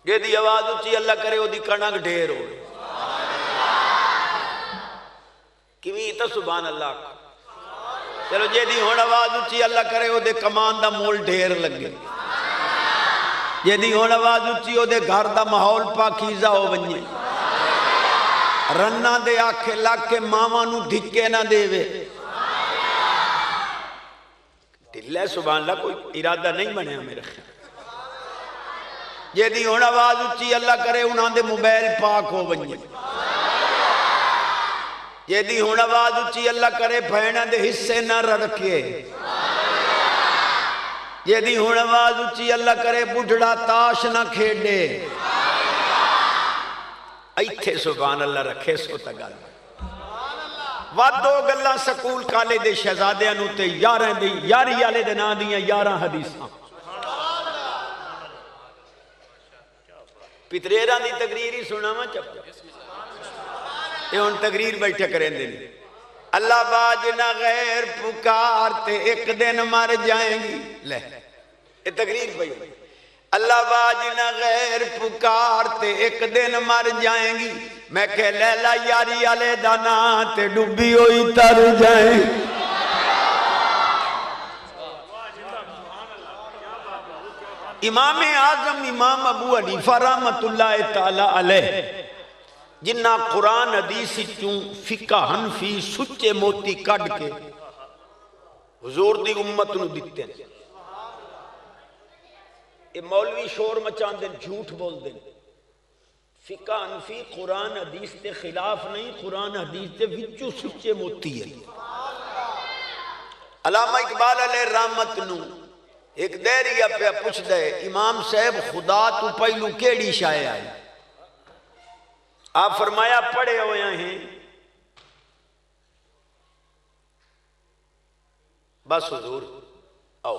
جے دی آواز اچھی اللہ کرے وہ دی کنک ڈھیر ہو کیویں تا سبحان اللہ چلو جے دی ہون آواز اچھی اللہ کرے وہ دے کمان دا مول ڈھیر لگے جے دی ہون آواز اچھی وہ دے گھر دا ماحول پاکیزہ ہو بنجے رنہ دے آکھے لگ کے مامانو دھکے نہ دے وے دلے سبحان اللہ کوئی ارادہ نہیں بنے میرے خیال یہ دی ہون آواز اچھی اللہ کرے انہاں دے موبائل پاک ہو بنجے یہ دی ہون آواز اچھی اللہ کرے بھینہ دے حصے نہ رکھے یہ دی ہون آواز اچھی اللہ کرے بڑھڑا تاش نہ کھیڑے ایتھے سبحان اللہ رکھے سو تگل واد دو گلہ سکول کالے دے شہزادے انوتے یاری آلے دے نا دیاں 11 حدیثاں پتریران دی تقریری سنا ماں چپ یہ ان تقریر بیٹھے کریں دیں اللہ باجنا غیر پکارتے ایک دن مر جائیں گی لے یہ تقریر پہ اللہ باجنا غیر پکارتے ایک دن مر جائیں گی میں کہ لیلہ یاری آلے دانا تے ڈوبی ہوئی تر جائیں امام اعظم امام ابو حنیفہ رحمت اللہ تعالی علیہ جنہ قرآن حدیث چوں فقہ حنفی سچے موتی کڑ کے حضور دی امت نو دیتے ہیں یہ مولوی شور مچان دیں جھوٹ بول دیں فقہ حنفی قرآن حدیث تے خلاف نہیں قرآن حدیث تے وچو سچے موتی ہے علامہ اقبال علیہ رحمت نو ایک دیریہ پہ پوچھ دے امام صاحب خدا تو پہلو کیڑی شائع آئی آپ فرمایا پڑھے ہوئے ہیں بس حضور آؤ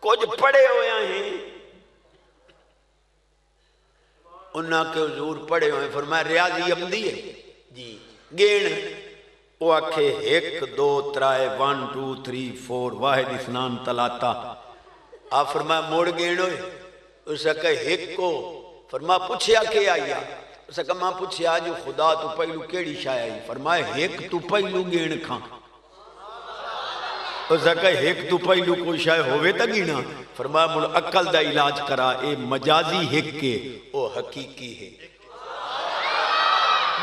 کچھ پڑھے ہوئے ہیں انہاں کے حضور پڑھے ہوئے ہیں فرمایا ریاضی عمدی ہے جی گین وہ آکھے 1 2 3 1 2 3 4 واحد اثنان تلاتا آپ فرمایا موڑ گین ہوئے اس نے کہا 1 کو فرمایا پوچھیا کہ آیا اس نے کہا ماں پوچھیا جو خدا تو پہلو کیڑی شائع آئی فرمایا 1 تو پہلو گین کھاں اس نے کہا 1 تو پہلو کوئی شائع ہوئے تا گینا فرمایا مڑ عقل دا علاج کرا اے مجازی 1 کے او حقیقی ہے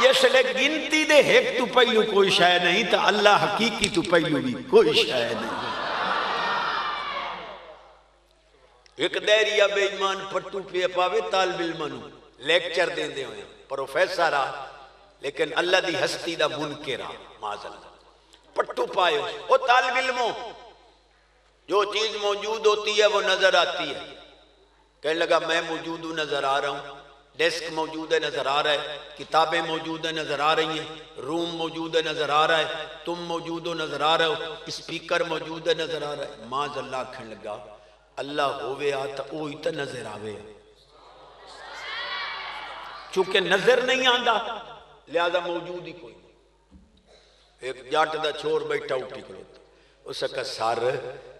جس لئے گنتی دے 1 تو پہلو کوئی شائع نہیں تا اللہ حقیقی تو پہلو بھی کوئی شائع نہیں ایک دیریہ بے ایمان پٹو پہ پاوے طالب علمانو لیکچر دیں دے ہوئے پروفیسر آ لیکن اللہ دی ہستی دا منکر آ معاذ اللہ پٹو پائے وہ طالب علموں جو چیز موجود ہوتی ہے وہ نظر آتی ہے کہنے لگا میں موجود نظر آ رہا ہوں ڈیسک موجود ہے نظر آ رہا ہے کتابیں موجود ہیں نظر آ رہی ہیں روم موجود ہے نظر آ رہا ہے تم موجود ہو نظر آ رہے ہو اسپیکر موجود ہے نظر آ رہا ہے معاذ اللہ کہنے لگا اللہ ہوئے آتا اوہی تا نظر آوے چونکہ نظر نہیں آندہ لہذا موجود ہی کوئی نہیں ایک جاٹ دا چھوڑ بیٹھا اٹھی کروتا اس کا سار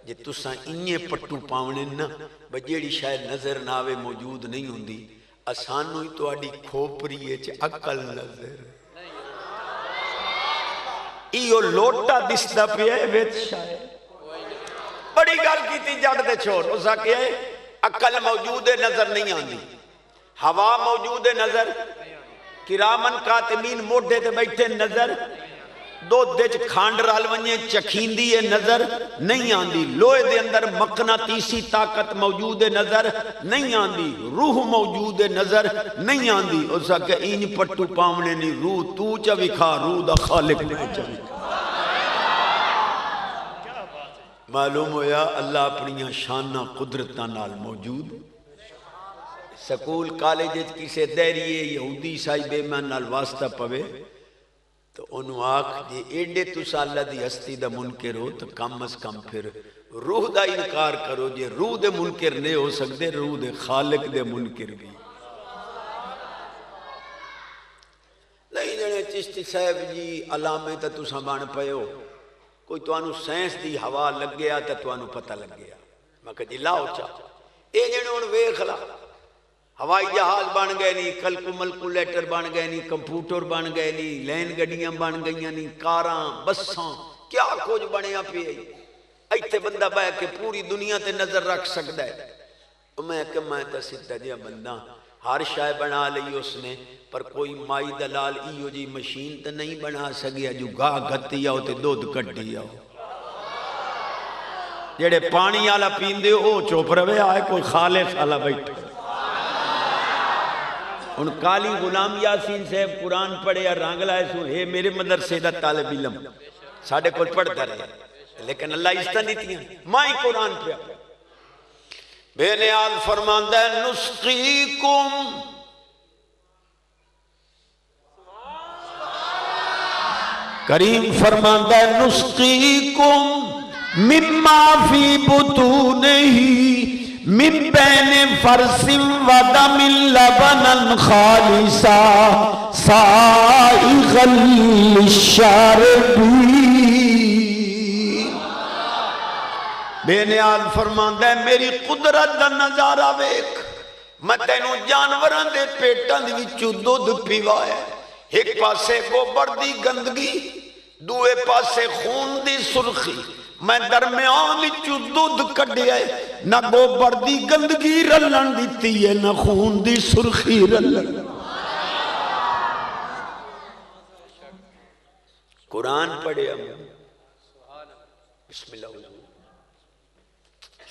جے تساں انہیں پٹو پاونے نا بجیڑی شاید نظر ناوے موجود نہیں ہوندی آسانو ہی تو آڈی کھوپری ہے چھے عقل نظر ایو لوٹا دستا پہ ہے ویت شاید بڑی گال کی تھی جاٹ دے چھوڑ اسا کیا ہے عقل موجود ہے نظر نہیں آندی ہوا موجود ہے نظر کرامن کاتمین موڑے دے بیٹھے نظر دو دیچ کھانڈ رال ونجے چکھیندی ہے نظر نہیں آندی لوہے دے اندر مقناطیسی طاقت موجود ہے نظر نہیں آندی روح موجود ہے نظر نہیں آندی اسا کہ این پٹو پاونے نہیں روح تو چوی کھا روح دا خالق نہیں چوی کھا معلوم ہویا اللہ اپنی شانہ قدرتہ نال موجود سکول کالج کسے دیریے یہودی عیسائی بے ایمان نال واسطہ پوے تو انہوں آکھ جی ایڈے تسا اللہ دی ہستی دا منکر ہو تو کم از کم پھر روح دا انکار کرو جی روح دے منکر نہیں ہو سکتے روح دے خالق دے منکر بھی نہیں جنے چشتی صاحب جی علامے تا تسا بان پئے ہو کوئی تو انہوں سینس دی ہوا لگ گیا تا تو انہوں پتہ لگ گیا میں کہا جی لاؤ چاہ اے جنے ان ویخ لا ہوائی جہاز بن گئے نہیں، کیلکولیٹر بن گئے نہیں، کمپیوٹر بن گئے نہیں، لین گڈیاں بن گئیاں نہیں، کاراں بساں کیا کچھ بنیا پی ایتھے بندہ بہ کے پوری دنیا تے نظر رکھ سکتا ہے۔ میں تو سیدھا جہا بندہ، ہر شے بنا لئی اس نے، پر کوئی مائی دلال ایو جی مشین تے نہیں بنا سکیا جو گاہ گھتی آؤ تے دودھ کڈی آؤ۔ جڑے پانی والا پیندے او چپ روے، آئے کوئی خالص والا بیٹھے۔ ان کالی غلام یاسین صاحب قرآن پڑھے اور رنگ لائے سو، ہے میرے مدرسے دا طالب علم ساڑھے کل پڑھتا رہے، لیکن اللہ اس طرح نہیں تھی مائی قرآن پہ بے نیاز فرماندہ ہے نسقیکم کریم فرماندہ ہے نسقیکم مما فی بطونہی من بین فرس و دم لبنا خالصا سائغا للشاربین۔ بے نیاز فرماندہ ہے میری قدرت دا نظارہ ویکھ، میں تینوں جانوران دے پیٹاں دے وچوں دودھ پیوایا، ایک پاسے گوبر دی گندگی، دوے پاسے خون دی سرخی، میں درمیان وچوں دودھ کڈیا ہے، نہ گوبر دی گندگی رلن دیتی ہے نہ خون دی سرخی رلن۔ قرآن پڑھے بسم اللہ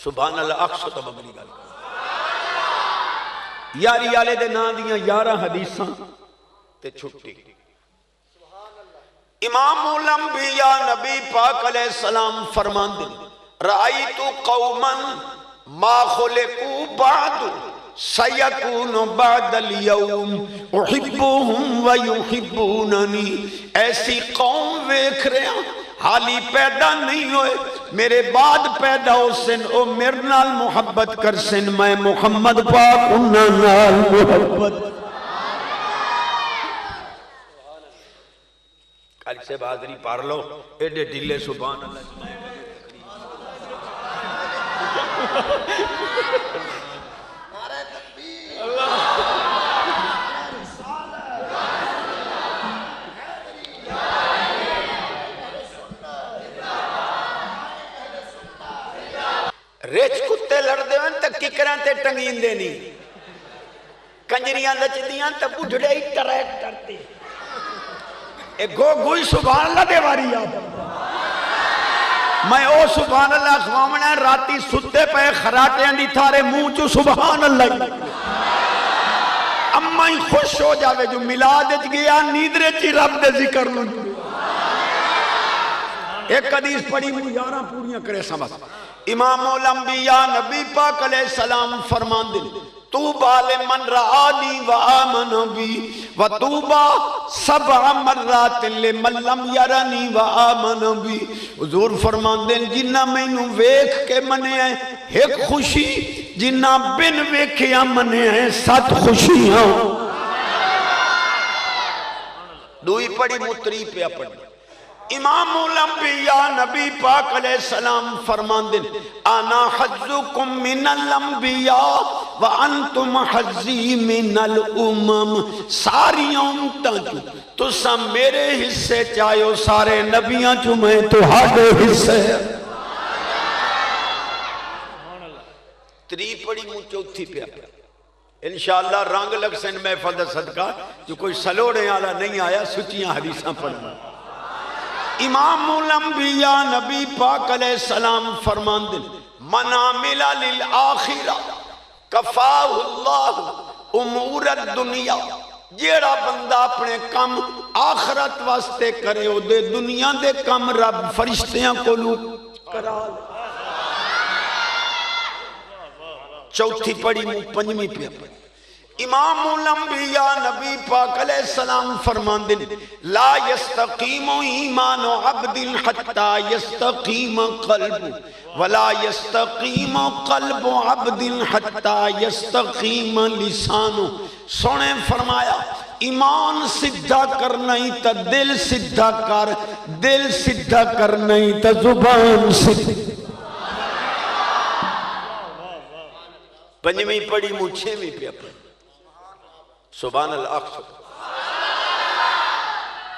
سبحان اللہ اکسو تو مبنی گل یاری آلے دے نا دیاں 11 حدیثاں تے چھٹی۔ امام الانبیاء نبی پاک علیہ السلام فرمان دے رأیت قوما ما خلقوا بعد سیکون بعد اليوم احبهم ویحبوننی، ایسی قوم ویکھ رہے ہیں حالی پیدا نہیں ہوئے، میرے بعد پیدا ہو سن او میرے نال محبت کر سن، میں محمد پاک انہاں نال محبت۔ کل سے بہادری پار لو ایڈے ڈھلے سبحان اللہ۔ ریچ کتے لڑ دے ہیں تا ککران تے ٹنگین دے نہیں، کنجریاں دچ دیاں تا بڑھڑے ہی ٹریک کرتے، ایک گو گوئی سبحان اللہ دے واری یاد میں او سبحان اللہ خوامنا راتی ستے پہ خراٹے اندی تھارے منہ چو سبحان اللہ اما ہی خوش ہو جاوے جو ملادت گیا نیدرے چی رب دے ذکر لوں۔ ایک حدیث پڑھی مجھے 11 پوریاں کرے سمجھ۔ امام الانبیاء نبی پاک علیہ السلام فرمان دے توبہ لمن رآنی و آمن بی و توبہ 7 مرات لمن لم یرنی و آمن بی۔ حضور فرمان دے جنہ میں نو ویکھ کے منے ہیں ایک خوشی، جنہ بن ویکھیا منے ہیں 7 خوشیاں۔ دوئی پڑھی متری پہ اپنی۔ امام الانبیاء نبی پاک علیہ السلام فرمان دن انا حظکم من الانبیاء وانتم حظی من الامم، ساری امتاں چو تو سب میرے حصے چاہیو، سارے نبیاں چو میں تو ہاڈے حصے۔ تری پڑی مو چوتھی پہ اپنا انشاءاللہ رنگ لگ سن محفل دا صدقہ جو کوئی سلوڑے آلہ نہیں آیا سچیاں حدیثاں پڑھنا۔ امام الانبیاء نبی پاک علیہ السلام فرمان دن من عمل للآخرہ کفاہ اللہ امور الدنیا، جیڑا بندہ اپنے کم آخرت واسطے کرے ہو دے دنیا دے کم رب فرشتیاں کو لو کرا لے۔ چوتھی پڑی مو پنجمی پہ امام الانبیاء نبی پاک علیہ السلام فرمان دن لا یستقیم ایمان عبد حتی یستقیم قلب ولا یستقیم قلب عبد حتی یستقیم لسان۔ سونے فرمایا ایمان سدھا کرنائی تا دل سدھا کر، دل سدھا کرنائی تا زبان سدھا۔ پنجمی پڑی مو چھویں پہ اپنے سبحان اللہ.